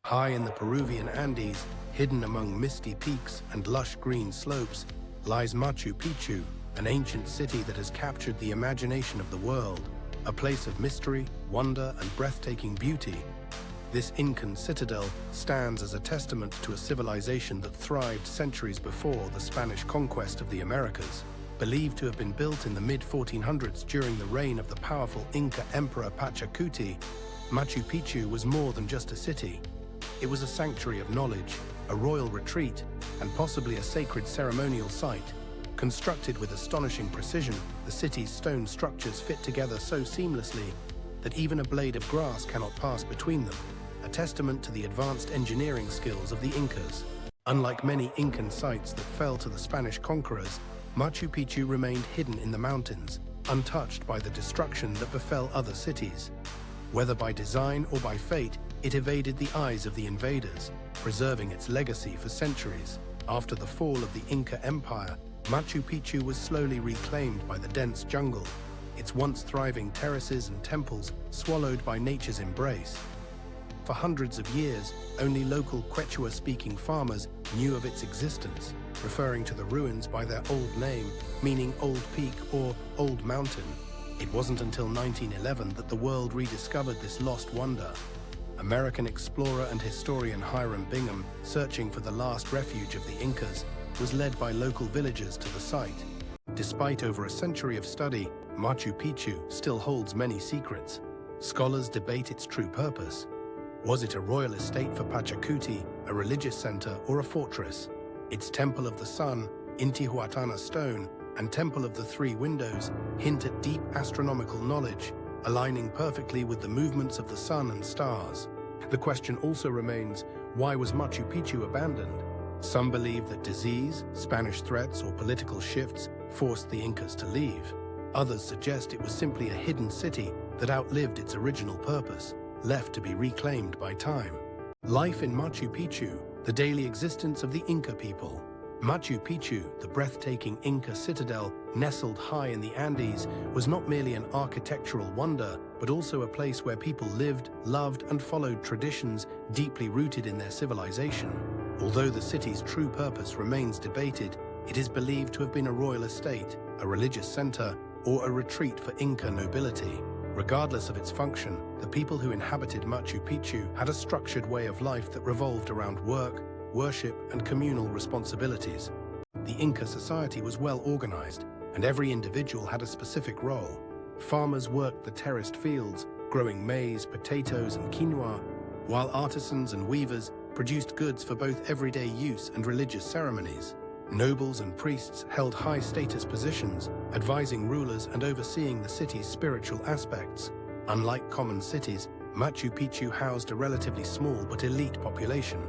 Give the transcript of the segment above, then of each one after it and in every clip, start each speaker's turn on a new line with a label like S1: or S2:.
S1: High in the Peruvian Andes, hidden among misty peaks and lush green slopes, lies Machu Picchu, an ancient city that has captured the imagination of the world, a place of mystery, wonder, and breathtaking beauty. This Incan citadel stands as a testament to a civilization that thrived centuries before the Spanish conquest of the Americas. Believed to have been built in the mid-1400s during the reign of the powerful Inca Emperor Pachacuti, Machu Picchu was more than just a city. It was a sanctuary of knowledge, a royal retreat, and possibly a sacred ceremonial site. Constructed with astonishing precision, the city's stone structures fit together so seamlessly that even a blade of grass cannot pass between them, a testament to the advanced engineering skills of the Incas. Unlike many Incan sites that fell to the Spanish conquerors, Machu Picchu remained hidden in the mountains, untouched by the destruction that befell other cities. Whether by design or by fate, it evaded the eyes of the invaders, preserving its legacy for centuries. After the fall of the Inca Empire, Machu Picchu was slowly reclaimed by the dense jungle, its once thriving terraces and temples swallowed by nature's embrace. For hundreds of years, only local Quechua-speaking farmers knew of its existence, referring to the ruins by their old name, meaning Old Peak or Old Mountain. It wasn't until 1911 that the world rediscovered this lost wonder. American explorer and historian Hiram Bingham, searching for the last refuge of the Incas, was led by local villagers to the site. Despite over a century of study, Machu Picchu still holds many secrets. Scholars debate its true purpose. Was it a royal estate for Pachacuti, a religious center, or a fortress? Its Temple of the Sun, Intihuatana stone, and Temple of the Three Windows hint at deep astronomical knowledge, aligning perfectly with the movements of the sun and stars. The question also remains, why was Machu Picchu abandoned? Some believe that disease, Spanish threats, or political shifts forced the Incas to leave. Others suggest it was simply a hidden city that outlived its original purpose, left to be reclaimed by time. Life in Machu Picchu, the daily existence of the Inca people. Machu Picchu, the breathtaking Inca citadel nestled high in the Andes, was not merely an architectural wonder, but also a place where people lived, loved, and followed traditions deeply rooted in their civilization. Although the city's true purpose remains debated, it is believed to have been a royal estate, a religious center, or a retreat for Inca nobility. Regardless of its function, the people who inhabited Machu Picchu had a structured way of life that revolved around work, worship, and communal responsibilities. The Inca society was well organized, and every individual had a specific role. Farmers worked the terraced fields, growing maize, potatoes, and quinoa, while artisans and weavers produced goods for both everyday use and religious ceremonies. Nobles and priests held high-status positions, advising rulers and overseeing the city's spiritual aspects. Unlike common cities, Machu Picchu housed a relatively small but elite population,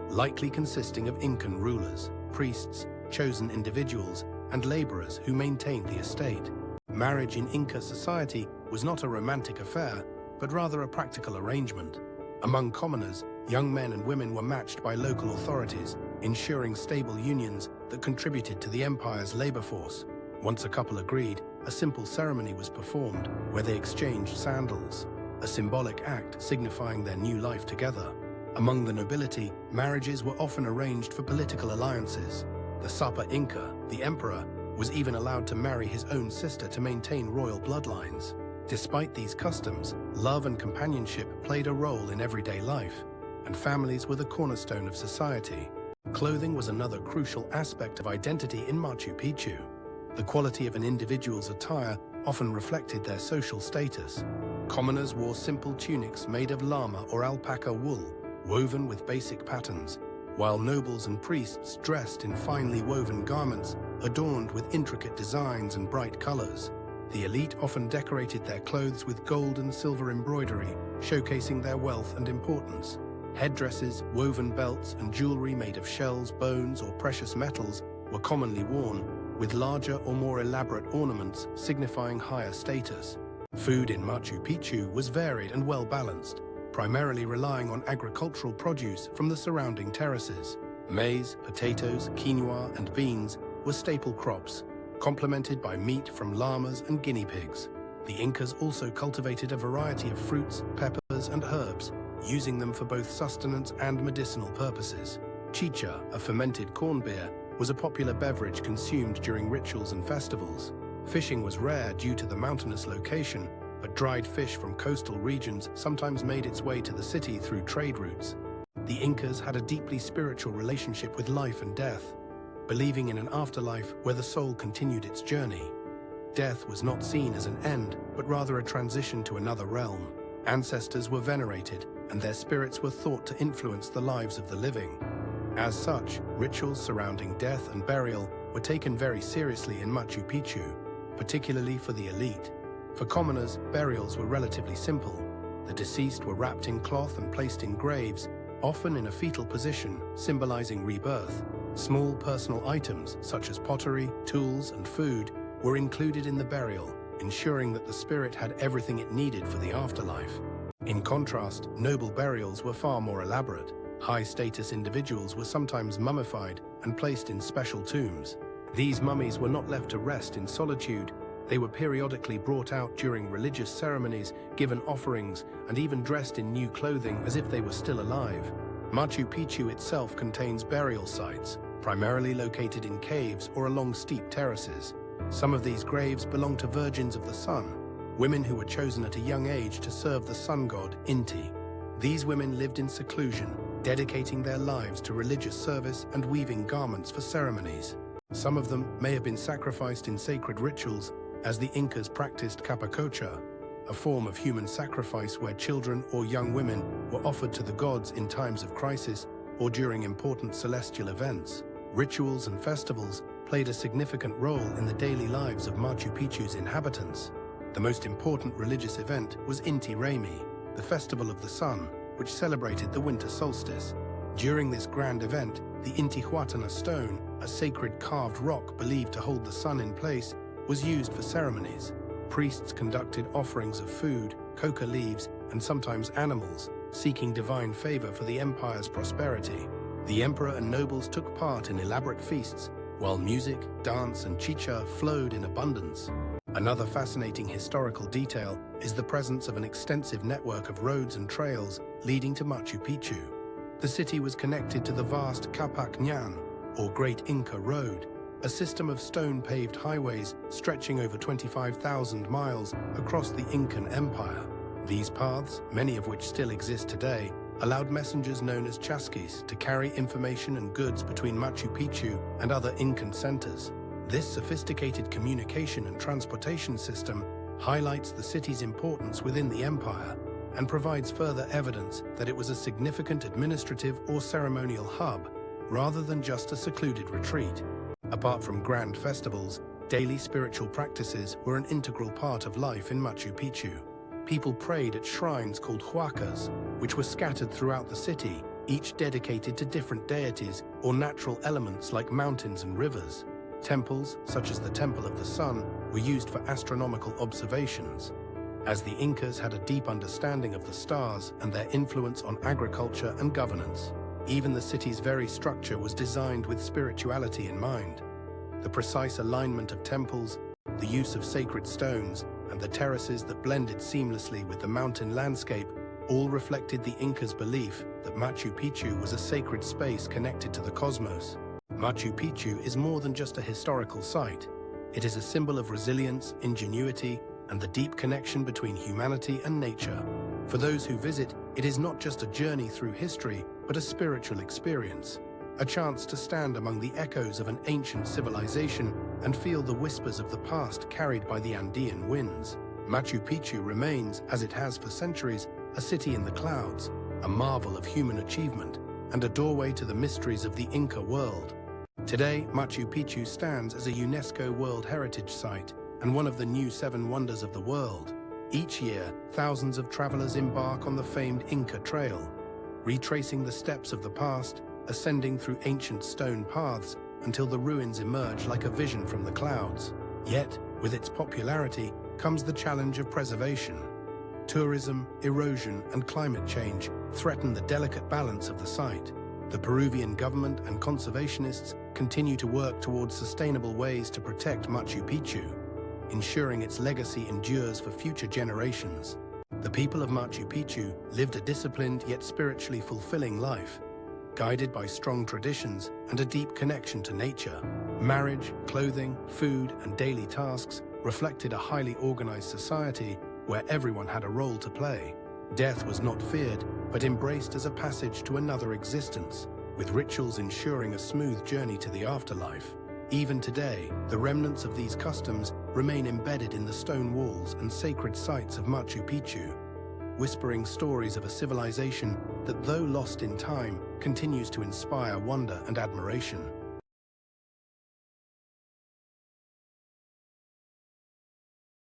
S1: likely consisting of Incan rulers, priests, chosen individuals, and laborers who maintained the estate. Marriage in Inca society was not a romantic affair, but rather a practical arrangement. Among commoners, young men and women were matched by local authorities, ensuring stable unions that contributed to the empire's labor force. Once a couple agreed, a simple ceremony was performed where they exchanged sandals, a symbolic act signifying their new life together. Among the nobility, marriages were often arranged for political alliances. The Sapa Inca, the emperor, was even allowed to marry his own sister to maintain royal bloodlines. Despite these customs, love and companionship played a role in everyday life, and families were the cornerstone of society. Clothing was another crucial aspect of identity in Machu Picchu. The quality of an individual's attire often reflected their social status. Commoners wore simple tunics made of llama or alpaca wool, woven with basic patterns, while nobles and priests dressed in finely woven garments adorned with intricate designs and bright colors. The elite often decorated their clothes with gold and silver embroidery, showcasing their wealth and importance. Headdresses, woven belts, and jewelry made of shells, bones, or precious metals were commonly worn, with larger or more elaborate ornaments signifying higher status. Food in Machu Picchu was varied and well-balanced, primarily relying on agricultural produce from the surrounding terraces. Maize, potatoes, quinoa, and beans were staple crops, complemented by meat from llamas and guinea pigs. The Incas also cultivated a variety of fruits, peppers, and herbs, using them for both sustenance and medicinal purposes. Chicha, a fermented corn beer, was a popular beverage consumed during rituals and festivals. Fishing was rare due to the mountainous location, but dried fish from coastal regions sometimes made its way to the city through trade routes. The Incas had a deeply spiritual relationship with life and death, believing in an afterlife where the soul continued its journey. Death was not seen as an end, but rather a transition to another realm. Ancestors were venerated, and their spirits were thought to influence the lives of the living. As such, rituals surrounding death and burial were taken very seriously in Machu Picchu, particularly for the elite. For commoners, burials were relatively simple. The deceased were wrapped in cloth and placed in graves, often in a fetal position, symbolizing rebirth. Small personal items, such as pottery, tools, and food, were included in the burial, ensuring that the spirit had everything it needed for the afterlife. In contrast, noble burials were far more elaborate. High-status individuals were sometimes mummified and placed in special tombs. These mummies were not left to rest in solitude. They were periodically brought out during religious ceremonies, given offerings, and even dressed in new clothing as if they were still alive. Machu Picchu itself contains burial sites, primarily located in caves or along steep terraces. Some of these graves belong to virgins of the sun, women who were chosen at a young age to serve the sun god Inti. These women lived in seclusion, dedicating their lives to religious service and weaving garments for ceremonies. Some of them may have been sacrificed in sacred rituals, as the Incas practiced capacocha, a form of human sacrifice where children or young women were offered to the gods in times of crisis or during important celestial events. Rituals and festivals played a significant role in the daily lives of Machu Picchu's inhabitants. The most important religious event was Inti Raymi, the festival of the sun, which celebrated the winter solstice. During this grand event, the Intihuatana stone, a sacred carved rock believed to hold the sun in place, was used for ceremonies. Priests conducted offerings of food, coca leaves, and sometimes animals, seeking divine favor for the empire's prosperity. The emperor and nobles took part in elaborate feasts, while music, dance, and chicha flowed in abundance. Another fascinating historical detail is the presence of an extensive network of roads and trails leading to Machu Picchu. The city was connected to the vast Capac Ñan, or Great Inca Road, a system of stone-paved highways stretching over 25,000 miles across the Incan Empire. These paths, many of which still exist today, allowed messengers known as chasquis to carry information and goods between Machu Picchu and other Incan centers. This sophisticated communication and transportation system highlights the city's importance within the empire and provides further evidence that it was a significant administrative or ceremonial hub rather than just a secluded retreat. Apart from grand festivals, daily spiritual practices were an integral part of life in Machu Picchu. People prayed at shrines called huacas, which were scattered throughout the city, each dedicated to different deities or natural elements like mountains and rivers. Temples, such as the Temple of the Sun, were used for astronomical observations. As the Incas had a deep understanding of the stars and their influence on agriculture and governance, even the city's very structure was designed with spirituality in mind. The precise alignment of temples, the use of sacred stones, and the terraces that blended seamlessly with the mountain landscape all reflected the Incas' belief that Machu Picchu was a sacred space connected to the cosmos. Machu Picchu is more than just a historical site. It is a symbol of resilience, ingenuity, and the deep connection between humanity and nature. For those who visit, it is not just a journey through history, but a spiritual experience, a chance to stand among the echoes of an ancient civilization and feel the whispers of the past carried by the Andean winds. Machu Picchu remains, as it has for centuries, a city in the clouds, a marvel of human achievement, and a doorway to the mysteries of the Inca world. Today, Machu Picchu stands as a UNESCO World Heritage Site and one of the new 7 wonders of the world. Each year, thousands of travelers embark on the famed Inca Trail, retracing the steps of the past, ascending through ancient stone paths until the ruins emerge like a vision from the clouds. Yet, with its popularity, comes the challenge of preservation. Tourism, erosion, and climate change threaten the delicate balance of the site. The Peruvian government and conservationists continue to work towards sustainable ways to protect Machu Picchu. ensuring its legacy endures for future generations. The people of Machu Picchu lived a disciplined yet spiritually fulfilling life, guided by strong traditions and a deep connection to nature. Marriage, clothing, food, and daily tasks reflected a highly organized society where everyone had a role to play. Death was not feared, but embraced as a passage to another existence, with rituals ensuring a smooth journey to the afterlife. Even today, the remnants of these customs remain embedded in the stone walls and sacred sites of Machu Picchu, whispering stories of a civilization that, though lost in time, continues to inspire wonder and admiration.